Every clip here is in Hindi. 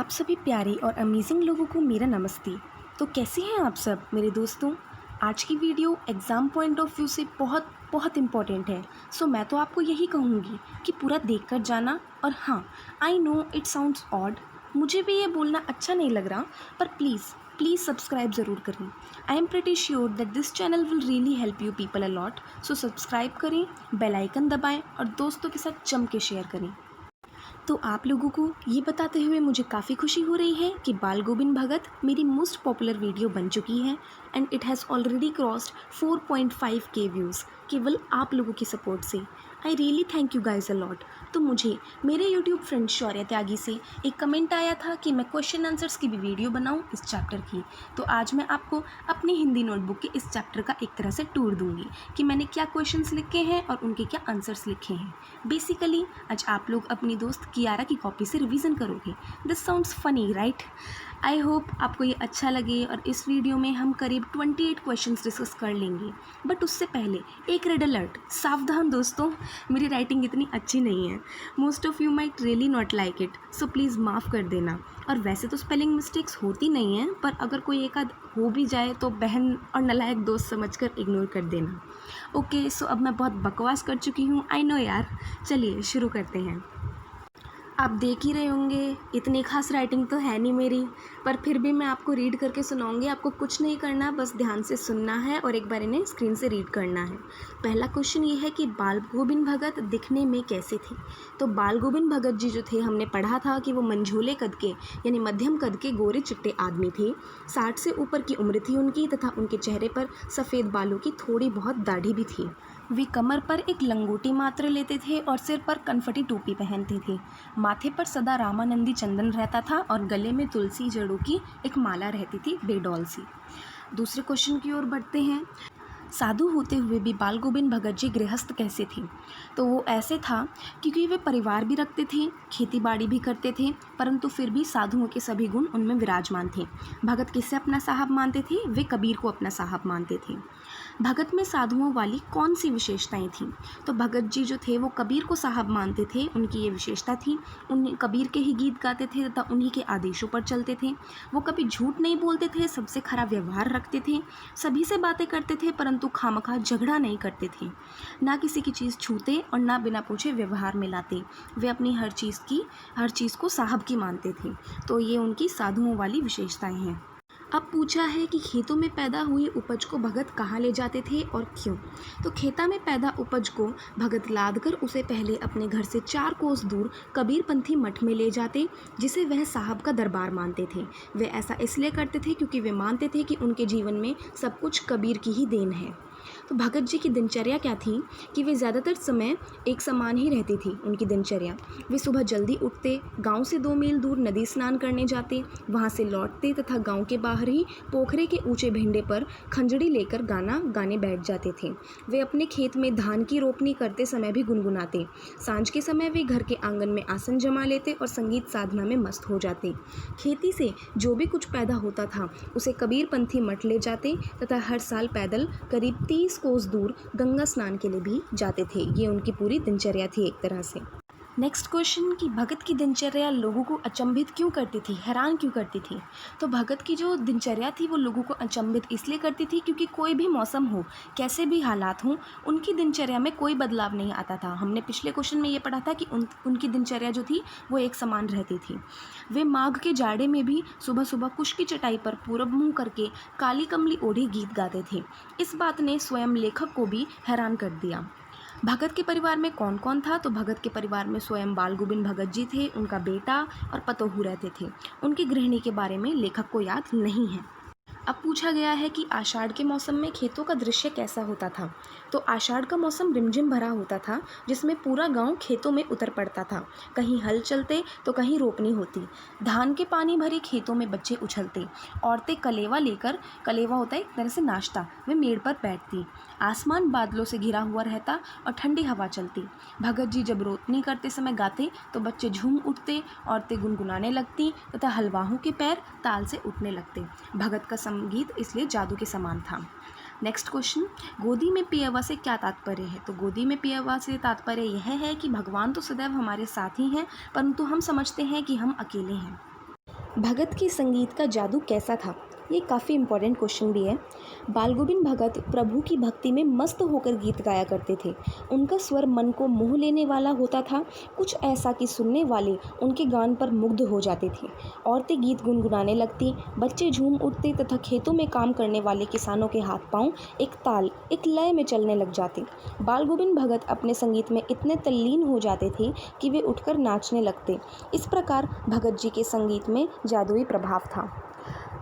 आप सभी प्यारे और अमेजिंग लोगों को मेरा नमस्ते। तो कैसे हैं आप सब मेरे दोस्तों। आज की video exam point of view से बहुत बहुत इम्पॉर्टेंट है। सो मैं तो आपको यही कहूँगी कि पूरा देख कर जाना। और हाँ, I know it sounds odd, मुझे भी ये बोलना अच्छा नहीं लग रहा, पर प्लीज़ सब्सक्राइब ज़रूर करें। I am pretty sure that this channel will really help you people a lot. So subscribe करें, बेल आइकन दबाएं और दोस्तों के साथ जम के शेयर करें। तो आप लोगों को ये बताते हुए मुझे काफ़ी खुशी हो रही है कि बाल गोविंद भगत मेरी मोस्ट पॉपुलर वीडियो बन चुकी है and it has already crossed 4.5K views केवल आप लोगों की सपोर्ट से। I really thank you guys a lot. तो मुझे मेरे यूट्यूब फ्रेंड शौर्य त्यागी से एक कमेंट आया था कि मैं क्वेश्चन आंसर्स की भी वीडियो बनाऊं इस चैप्टर की। तो आज मैं आपको अपनी हिंदी नोटबुक के इस चैप्टर का एक तरह से टूर दूंगी कि मैंने क्या क्वेश्चंस लिखे हैं और उनके क्या आंसर्स लिखे हैं। बेसिकली आज आप लोग अपनी दोस्त कियारा की कॉपी से रिवीजन करोगे। This sounds funny right. I hope आपको ये अच्छा लगे और इस वीडियो में हम करीब 28 क्वेश्चंस डिस्कस कर लेंगे। बट उससे पहले एक रेड अलर्ट, सावधान दोस्तों, मेरी राइटिंग इतनी अच्छी नहीं है। Most of you might really not like it, so please माफ़ कर देना। और वैसे तो स्पेलिंग मिस्टेक्स होती नहीं हैं, पर अगर कोई एक आध हो भी जाए तो बहन और नालायक दोस्त समझकर इग्नोर कर देना। ओके, सो अब मैं बहुत बकवास कर चुकी हूँ, आई नो यार। चलिए शुरू करते हैं। आप देख ही रहे होंगे इतनी खास राइटिंग तो है नहीं मेरी, पर फिर भी मैं आपको रीड करके सुनाऊंगी। आपको कुछ नहीं करना, बस ध्यान से सुनना है और एक बार इन्हें स्क्रीन से रीड करना है। पहला क्वेश्चन ये है कि बाल गोविंद भगत दिखने में कैसे थे। तो बाल गोविंद भगत जी जो थे, हमने पढ़ा था कि वो मंझोले कद के यानी मध्यम कद के गोरे चिट्टे आदमी थे। 60 से ऊपर की उम्र थी उनकी तथा उनके चेहरे पर सफ़ेद बालों की थोड़ी बहुत दाढ़ी भी थी। वे कमर पर एक लंगोटी मात्र लेते थे और सिर पर कनफटी टोपी पहनते थे। माथे पर सदा रामानंदी चंदन रहता था और गले में तुलसी जड़ों की एक माला रहती थी बेडौल सी। दूसरे क्वेश्चन की ओर बढ़ते हैं। साधु होते हुए भी बाल गोविंद भगत जी गृहस्थ कैसे थे। तो वो ऐसे था क्योंकि वे परिवार भी रखते थे, खेती बाड़ी भी करते थे, परंतु फिर भी साधुओं के सभी गुण उनमें विराजमान थे। भगत किसे अपना साहब मानते थे? वे कबीर को अपना साहब मानते थे। भगत में साधुओं वाली कौन सी विशेषताएं थीं? तो भगत जी जो थे वो कबीर को साहब मानते थे, उनकी ये विशेषता थी। उन्हें कबीर के ही गीत गाते थे तथा उन्हीं के आदेशों पर चलते थे। वो कभी झूठ नहीं बोलते थे, सबसे खरा व्यवहार रखते थे, सभी से बातें करते थे परंतु खामखा झगड़ा नहीं करते थे, ना किसी की चीज़ छूते और ना बिना पूछे व्यवहार में लाते। वे अपनी हर चीज़ को साहब की मानते थे। तो ये उनकी साधुओं वाली विशेषताएं हैं। अब पूछा है कि खेतों में पैदा हुई उपज को भगत कहाँ ले जाते थे और क्यों। तो खेता में पैदा उपज को भगत लाद कर उसे पहले अपने घर से 4 कोस दूर कबीरपंथी मठ में ले जाते, जिसे वह साहब का दरबार मानते थे। वे ऐसा इसलिए करते थे क्योंकि वे मानते थे कि उनके जीवन में सब कुछ कबीर की ही देन है। तो भगत जी की दिनचर्या क्या थी कि वे ज़्यादातर समय एक समान ही रहती थी उनकी दिनचर्या। वे सुबह जल्दी उठते, गांव से 2 मील दूर नदी स्नान करने जाते, वहां से लौटते तथा गांव के बाहर ही पोखरे के ऊंचे भेंडे पर खंजड़ी लेकर गाना गाने बैठ जाते थे। वे अपने खेत में धान की रोपनी करते समय भी गुनगुनाते। सांझ के समय वे घर के आंगन में आसन जमा लेते और संगीत साधना में मस्त हो जाते। खेती से जो भी कुछ पैदा होता था उसे कबीरपंथी मठ ले जाते तथा हर साल पैदल करीब 30 कोस दूर गंगा स्नान के लिए भी जाते थे। ये उनकी पूरी दिनचर्या थी एक तरह से। नेक्स्ट क्वेश्चन कि भगत की दिनचर्या लोगों को अचंभित क्यों करती थी, हैरान क्यों करती थी। तो भगत की जो दिनचर्या थी वो लोगों को अचंभित इसलिए करती थी क्योंकि कोई भी मौसम हो, कैसे भी हालात हों, उनकी दिनचर्या में कोई बदलाव नहीं आता था। हमने पिछले क्वेश्चन में ये पढ़ा था कि उनकी दिनचर्या जो थी वो एक समान रहती थी। वे माघ के जाड़े में भी सुबह सुबह कुश की चटाई पर पूरब मुँह करके काली कमली ओढ़े गीत गाते थे। इस बात ने स्वयं लेखक को भी हैरान कर दिया। भगत के परिवार में कौन कौन था। तो भगत के परिवार में स्वयं बाल गोविंद भगत जी थे, उनका बेटा और पतोहू रहते थे। उनकी गृहिणी के बारे में लेखक को याद नहीं है। अब पूछा गया है कि आषाढ़ के मौसम में खेतों का दृश्य कैसा होता था। तो आषाढ़ का मौसम रिमझिम भरा होता था, जिसमें पूरा गांव खेतों में उतर पड़ता था। कहीं हल चलते तो कहीं रोपनी होती। धान के पानी भरे खेतों में बच्चे उछलते। औरतें कलेवा लेकर, कलेवा होता है एक तरह से नाश्ता, वे मेड़ पर बैठती। आसमान बादलों से घिरा हुआ रहता और ठंडी हवा चलती। भगत जी जब रोपनी करते समय गाते तो बच्चे झूम उठते, औरतें गुनगुनाने लगती तथा हलवाहों के पैर ताल से उठने लगते। भगत का संगीत इसलिए जादू के समान था। नेक्स्ट क्वेश्चन, गोदी में पियवा से क्या तात्पर्य है। तो गोदी में पियवा से तात्पर्य यह है कि भगवान तो सदैव हमारे साथ ही हैं, परंतु हम समझते हैं कि हम अकेले हैं। भगत के संगीत का जादू कैसा था? ये काफ़ी इम्पोर्टेंट क्वेश्चन भी है। बाल गोविंद भगत प्रभु की भक्ति में मस्त होकर गीत गाया करते थे। उनका स्वर मन को मोह लेने वाला होता था, कुछ ऐसा कि सुनने वाले उनके गान पर मुग्ध हो जाते थे। औरतें गीत गुनगुनाने लगती, बच्चे झूम उठते तथा खेतों में काम करने वाले किसानों के हाथ पांव एक ताल, एक लय में चलने लग जाते। बाल गोविंद भगत अपने संगीत में इतने तल्लीन हो जाते थे कि वे उठकर नाचने लगते। इस प्रकार भगत जी के संगीत में जादुई प्रभाव था।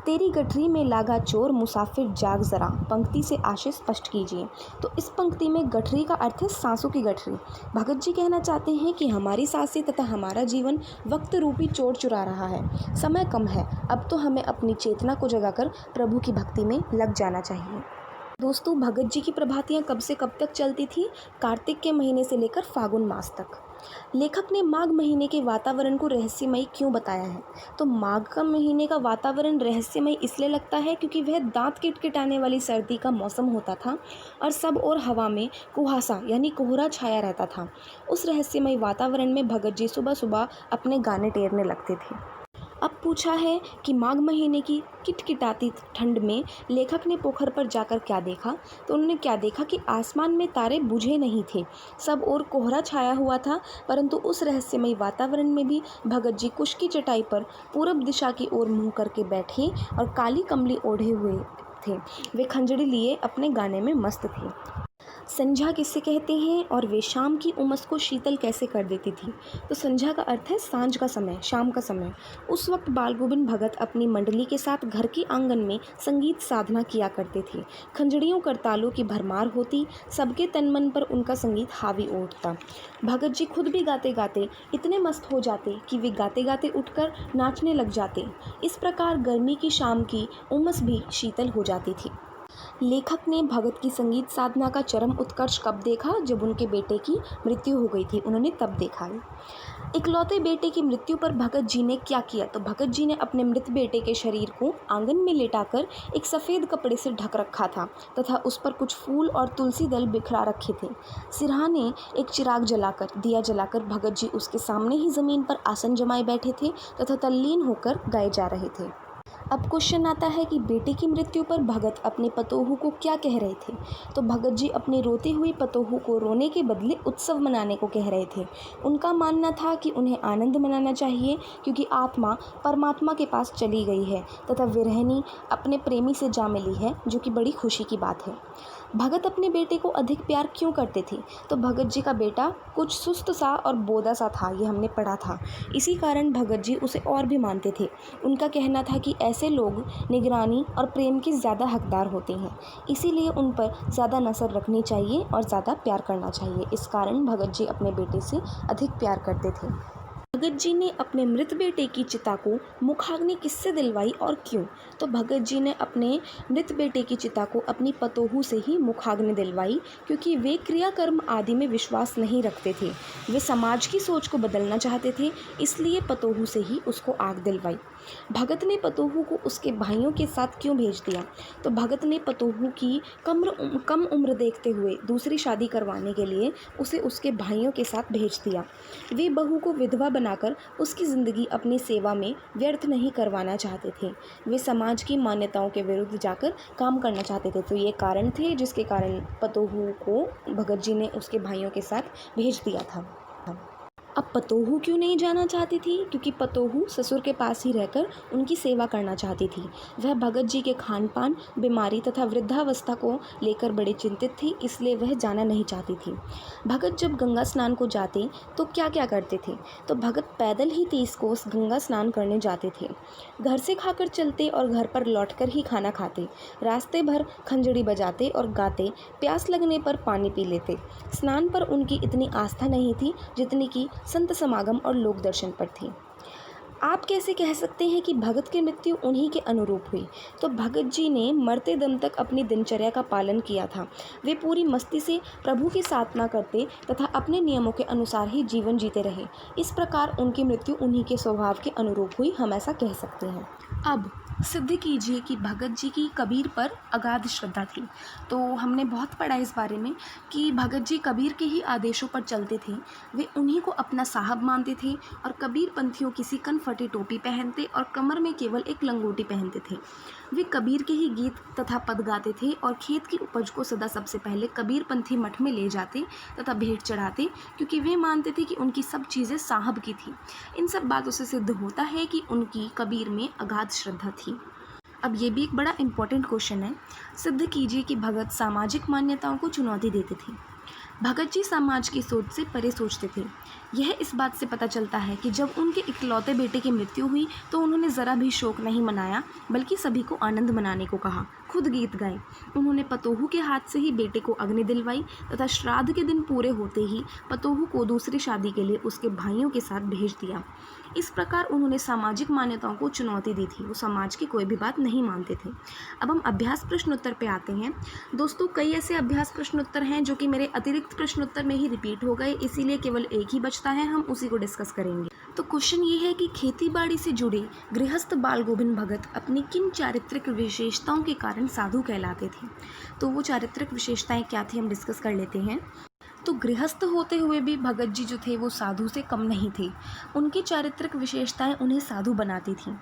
तेरी गठरी में लागा चोर, मुसाफिर जाग ज़रा, पंक्ति से आशय स्पष्ट कीजिए। तो इस पंक्ति में गठरी का अर्थ है सांसों की गठरी। भगत जी कहना चाहते हैं कि हमारी सांसें तथा हमारा जीवन वक्त रूपी चोर चुरा रहा है। समय कम है, अब तो हमें अपनी चेतना को जगाकर प्रभु की भक्ति में लग जाना चाहिए। दोस्तों, भगत जी की प्रभातियाँ कब से कब तक चलती थी? कार्तिक के महीने से लेकर फागुन मास तक। लेखक ने माघ महीने के वातावरण को रहस्यमयी क्यों बताया है? तो माघ का महीने का वातावरण रहस्यमयी इसलिए लगता है क्योंकि वह दांत किटकिटाने वाली सर्दी का मौसम होता था और सब और हवा में कुहासा यानी कोहरा छाया रहता था। उस रहस्यमयी वातावरण में भगत जी सुबह सुबह अपने गाने टेरने लगते थे। अब पूछा है कि माघ महीने की किटकिटाती ठंड में लेखक ने पोखर पर जाकर क्या देखा? तो उन्होंने क्या देखा कि आसमान में तारे बुझे नहीं थे, सब ओर कोहरा छाया हुआ था, परंतु उस रहस्यमयी वातावरण में भी भगत जी कुश की चटाई पर पूरब दिशा की ओर मुंह करके बैठे और काली कमली ओढ़े हुए थे। वे खंजड़ी लिए अपने गाने में मस्त थे। संझा किसे कहते हैं और वे शाम की उमस को शीतल कैसे कर देती थी? तो संझा का अर्थ है सांझ का समय, शाम का समय। उस वक्त बाल गोविंद भगत अपनी मंडली के साथ घर के आंगन में संगीत साधना किया करते थे। खंजड़ियों करतालों की भरमार होती, सबके तन मन पर उनका संगीत हावी उठता। भगत जी खुद भी गाते गाते इतने मस्त हो जाते कि वे गाते गाते उठकर नाचने लग जाते। इस प्रकार गर्मी की शाम की उमस भी शीतल हो जाती थी। लेखक ने भगत की संगीत साधना का चरम उत्कर्ष कब देखा? जब उनके बेटे की मृत्यु हो गई थी, उन्होंने तब देखा है। इकलौते बेटे की मृत्यु पर भगत जी ने क्या किया? तो भगत जी ने अपने मृत बेटे के शरीर को आंगन में लेटाकर एक सफ़ेद कपड़े से ढक रखा था तथा उस पर कुछ फूल और तुलसी दल बिखरा रखे थे। सिरहाने एक चिराग जलाकर, दिया जलाकर भगत जी उसके सामने ही ज़मीन पर आसन जमाए बैठे थे तथा तल्लीन होकर गाए जा रहे थे। अब क्वेश्चन आता है कि बेटे की मृत्यु पर भगत अपने पतोहू को क्या कह रहे थे? तो भगत जी अपनी रोती हुई पतोहू को रोने के बदले उत्सव मनाने को कह रहे थे। उनका मानना था कि उन्हें आनंद मनाना चाहिए क्योंकि आत्मा परमात्मा के पास चली गई है तथा विरहिणी अपने प्रेमी से जा मिली है, जो कि बड़ी खुशी की बात है। भगत अपने बेटे को अधिक प्यार क्यों करते थे? तो भगत जी का बेटा कुछ सुस्त सा और बोदा सा था, ये हमने पढ़ा था। इसी कारण भगत जी उसे और भी मानते थे। उनका कहना था कि ऐसे लोग निगरानी और प्रेम के ज़्यादा हकदार होते हैं, इसीलिए उन पर ज़्यादा नज़र रखनी चाहिए और ज़्यादा प्यार करना चाहिए। इस कारण भगत जी अपने बेटे से अधिक प्यार करते थे। भगत जी ने अपने मृत बेटे की चिता को मुखाग्नि किससे दिलवाई और क्यों? तो भगत जी ने अपने मृत बेटे की चिता को अपनी पतोहू से ही मुखाग्नि दिलवाई क्योंकि वे क्रियाकर्म आदि में विश्वास नहीं रखते थे। वे समाज की सोच को बदलना चाहते थे, इसलिए पतोहू से ही उसको आग दिलवाई। भगत ने पतोहू को उसके भाइयों के साथ क्यों भेज दिया? तो भगत ने पतोहू की कम उम्र देखते हुए दूसरी शादी करवाने के लिए उसे उसके भाइयों के साथ भेज दिया। वे बहू को विधवा बनाकर उसकी ज़िंदगी अपनी सेवा में व्यर्थ नहीं करवाना चाहते थे। वे समाज की मान्यताओं के विरुद्ध जाकर काम करना चाहते थे। तो ये कारण थे जिसके कारण पतोहू को भगत जी ने उसके भाइयों के साथ भेज दिया था। अब पतोहू क्यों नहीं जाना चाहती थी? क्योंकि पतोहू ससुर के पास ही रहकर उनकी सेवा करना चाहती थी। वह भगत जी के खान पान, बीमारी तथा वृद्धावस्था को लेकर बड़ी चिंतित थी, इसलिए वह जाना नहीं चाहती थी। भगत जब गंगा स्नान को जाते तो क्या क्या करते थे? तो भगत पैदल ही 30 कोस गंगा स्नान करने जाते थे। घर से खाकर चलते और घर पर लौटकर ही खाना खाते। रास्ते भर खंजड़ी बजाते और गाते, प्यास लगने पर पानी पी लेते। स्नान पर उनकी इतनी आस्था नहीं थी जितनी कि संत समागम और लोक दर्शन पर थी। आप कैसे कह सकते हैं कि भगत की मृत्यु उन्हीं के अनुरूप हुई? तो भगत जी ने मरते दम तक अपनी दिनचर्या का पालन किया था। वे पूरी मस्ती से प्रभु की साधना करते तथा अपने नियमों के अनुसार ही जीवन जीते रहे। इस प्रकार उनकी मृत्यु उन्हीं के स्वभाव के अनुरूप हुई, हम ऐसा कह सकते हैं। अब सिद्ध कीजिए कि भगत जी की कबीर पर अगाध श्रद्धा थी। तो हमने बहुत पढ़ा इस बारे में कि भगत जी कबीर के ही आदेशों पर चलते थे। वे उन्हीं को अपना साहब मानते थे और कबीर पंथियों की सिकन फटी टोपी पहनते और कमर में केवल एक लंगोटी पहनते थे। वे कबीर के ही गीत तथा पद गाते थे और खेत की उपज को सदा सबसे पहले कबीर पंथी मठ में ले जाते तथा भेंट चढ़ाते, क्योंकि वे मानते थे कि उनकी सब चीज़ें साहब की थी। इन सब बातों से सिद्ध होता है कि उनकी कबीर में अगाध श्रद्धा थी। अब ये भी एक बड़ा इम्पॉर्टेंट क्वेश्चन है। सिद्ध कीजिए कि भगत सामाजिक मान्यताओं को चुनौती देते थे। भगत जी समाज की सोच से परे सोचते थे। यह इस बात से पता चलता है कि जब उनके इकलौते बेटे की मृत्यु हुई तो उन्होंने ज़रा भी शोक नहीं मनाया, बल्कि सभी को आनंद मनाने को कहा। खुद गीत गाए। उन्होंने पतोहू के हाथ से ही बेटे को अग्नि दिलवाई तथा श्राद्ध के दिन पूरे होते ही पतोहू को दूसरी शादी के लिए उसके भाइयों के साथ भेज दिया। इस प्रकार उन्होंने सामाजिक मान्यताओं को चुनौती दी थी। वो समाज की कोई भी बात नहीं मानते थे। अब हम अभ्यास प्रश्नोत्तर पे आते हैं। दोस्तों, कई ऐसे अभ्यास प्रश्नोत्तर हैं जो कि मेरे अतिरिक्त प्रश्नोत्तर में ही रिपीट हो गए, इसीलिए केवल एक ही बचता है, हम उसी को डिस्कस करेंगे। तो क्वेश्चन ये है कि खेती बाड़ी से जुड़े गृहस्थ बाल गोविंद भगत अपनी किन चारित्रिक विशेषताओं के कारण साधु कहलाते थे। तो वो चारित्रिक विशेषताएं क्या थी, हम डिस्कस कर लेते हैं। तो गृहस्थ होते हुए भी भगत जी जो थे वो साधु से कम नहीं थे। उनकी चारित्रिक विशेषताएं उन्हें साधु बनाती थीं।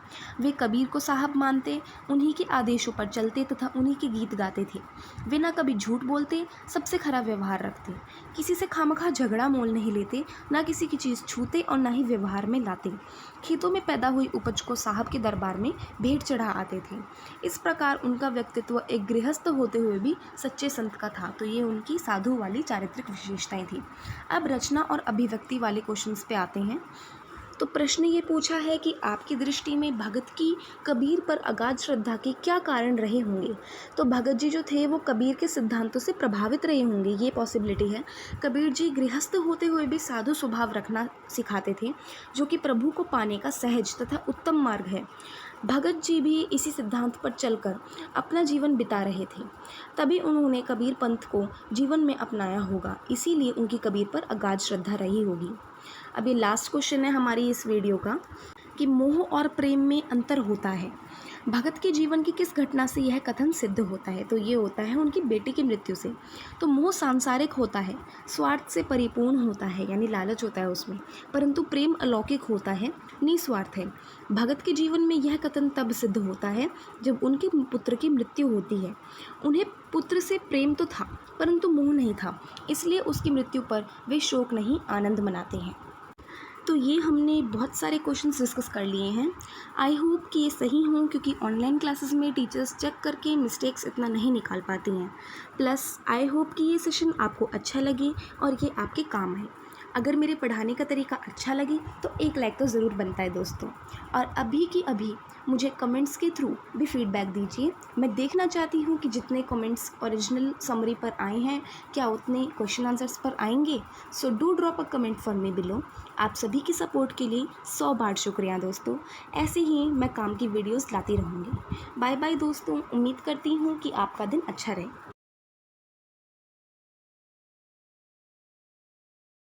वे कबीर को साहब मानते, उन्हीं के आदेशों पर चलते तथा उन्हीं के गीत गाते थे। वे ना कभी झूठ बोलते, सबसे खरा व्यवहार रखते, किसी से खामखा झगड़ा मोल नहीं लेते, ना किसी की चीज़ छूते और ना ही व्यवहार में लाते। खेतों में पैदा हुई उपज को साहब के दरबार में भेंट चढ़ा आते थे। इस प्रकार उनका व्यक्तित्व एक गृहस्थ होते हुए भी सच्चे संत का था। तो ये उनकी साधु वाली चारित्रिक विशेषताएं थी। अब रचना और अभिव्यक्ति वाले क्वेश्चंस पे आते हैं। तो प्रश्न ये पूछा है कि आपकी दृष्टि में भगत की कबीर पर अगाध श्रद्धा के क्या कारण रहे होंगे। तो भगत जी जो थे वो कबीर के सिद्धांतों से प्रभावित रहे होंगे, ये पॉसिबिलिटी है। कबीर जी गृहस्थ होते हुए भी साधु स्वभाव रखना सिखाते थे, जो कि प्रभु को पाने का सहज तथा उत्तम मार्ग है। भगत जी भी इसी सिद्धांत पर चलकर अपना जीवन बिता रहे थे, तभी उन्होंने कबीर पंथ को जीवन में अपनाया होगा, इसीलिए उनकी कबीर पर अगाध श्रद्धा रही होगी। अब ये लास्ट क्वेश्चन है हमारी इस वीडियो का कि मोह और प्रेम में अंतर होता है। भगत के जीवन की किस घटना से यह कथन सिद्ध होता है। तो ये होता है उनकी बेटी की मृत्यु से। तो मोह सांसारिक होता है, स्वार्थ से परिपूर्ण होता है, यानी लालच होता है उसमें, परंतु प्रेम अलौकिक होता है, निस्वार्थ है। भगत के जीवन में यह कथन तब सिद्ध होता है जब उनके पुत्र की मृत्यु होती है। उन्हें पुत्र से प्रेम तो था, परंतु मोह नहीं था, इसलिए उसकी मृत्यु पर वे शोक नहीं, आनंद मनाते हैं। तो ये हमने बहुत सारे क्वेश्चंस डिस्कस कर लिए हैं। आई होप कि ये सही हों, क्योंकि ऑनलाइन क्लासेस में टीचर्स चेक करके मिस्टेक्स इतना नहीं निकाल पाती हैं। प्लस आई होप कि ये सेशन आपको अच्छा लगे और ये आपके काम आए। अगर मेरे पढ़ाने का तरीका अच्छा लगे तो एक लाइक तो ज़रूर बनता है दोस्तों। और अभी की अभी मुझे कमेंट्स के थ्रू भी फीडबैक दीजिए। मैं देखना चाहती हूँ कि जितने कमेंट्स ओरिजिनल समरी पर आए हैं, क्या उतने क्वेश्चन आंसर्स पर आएंगे। So do drop a comment for me below. आप सभी की सपोर्ट के लिए 100 बार शुक्रिया दोस्तों। ऐसे ही मैं काम की वीडियोस लाती रहूँगी। बाय बाय दोस्तों। उम्मीद करती हूँ कि आपका दिन अच्छा रहे।